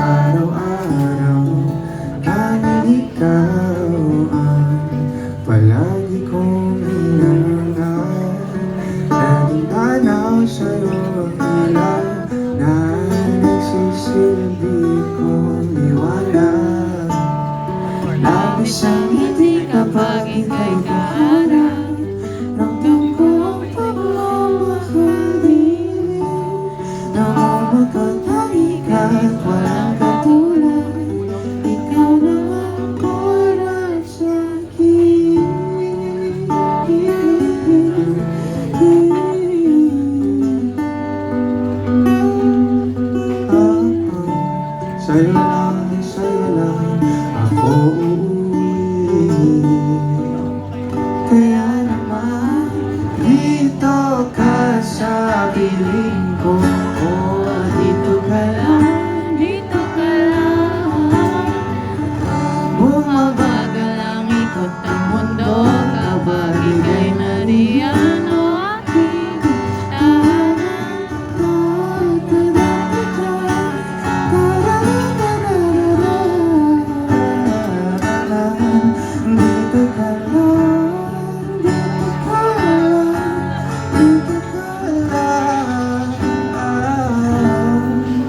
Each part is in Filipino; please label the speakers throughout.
Speaker 1: araw-araw. Dahil ikaw ang palagi kong hinangaan. Laging tanaw sa'yo ang ilaw na nagsisilbi kong liwanag. Labis ang ngiti kapag ika'y kaharap. Ramdam ko ang pagmamahal din. Namamagkatangi ka't walang katulad. Ikaw lang ang para sa'kin. Sa'yo lang ako uuwi. Kaya naman dito ka sa piling ko. Dito ka lang,
Speaker 2: Dito ka lang. Bumabagal ang ikot ng mundo kapag ika'y nariyan o aking tahanan.
Speaker 1: dito ka lang, dito ka lang,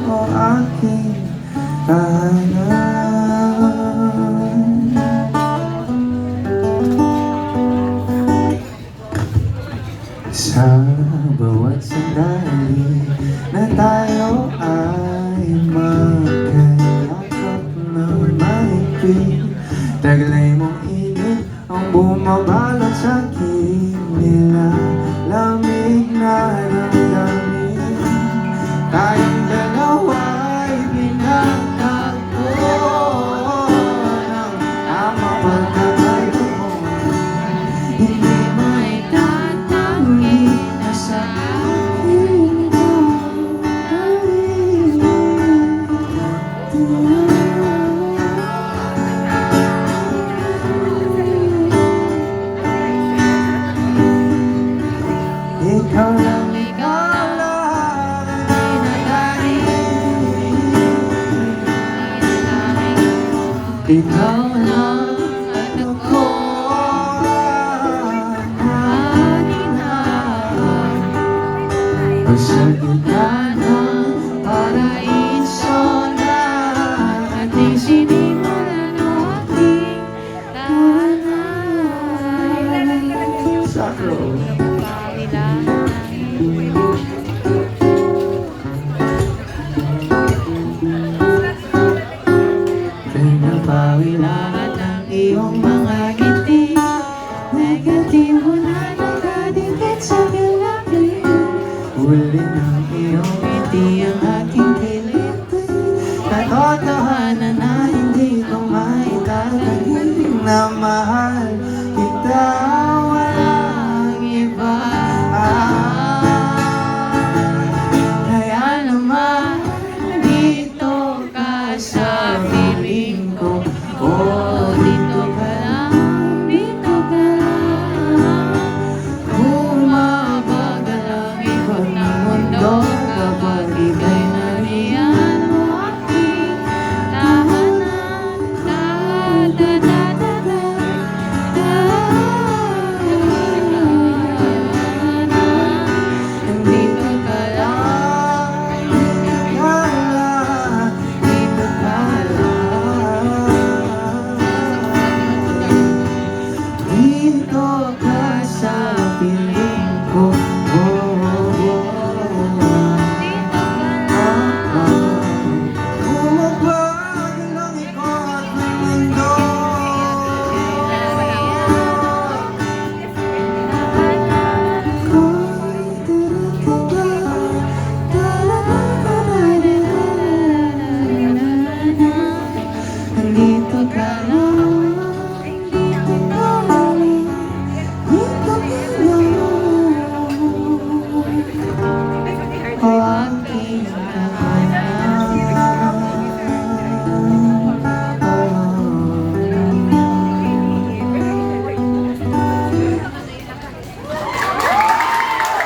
Speaker 1: o aking tahanan. Sa bawat sandali na tayo ay magkayakap ng mahigpit, taglay mong init ang bumabalot sa aking nilalamig na damdamin. Tayong dalawa'y pinagtagpo ng tamang pagkakailangan. Hindi
Speaker 2: May tatanggi na sa akin
Speaker 1: ikaw lang,
Speaker 2: ikaw lang ang pinagaling.
Speaker 1: ikaw
Speaker 2: lang at ako haninahan.
Speaker 1: sa gitna
Speaker 2: Ng paraiso na ating sinimulan o aking tahanan.
Speaker 1: sakro.
Speaker 2: Pinapawi lahat ng iyong mga ngiti, negatibo na nakadikit sa kilapin.
Speaker 1: Huli ng iyong
Speaker 2: Ngiti ang aking kiliti,
Speaker 1: katotohanan na hindi ko maitatagal na mahal kita.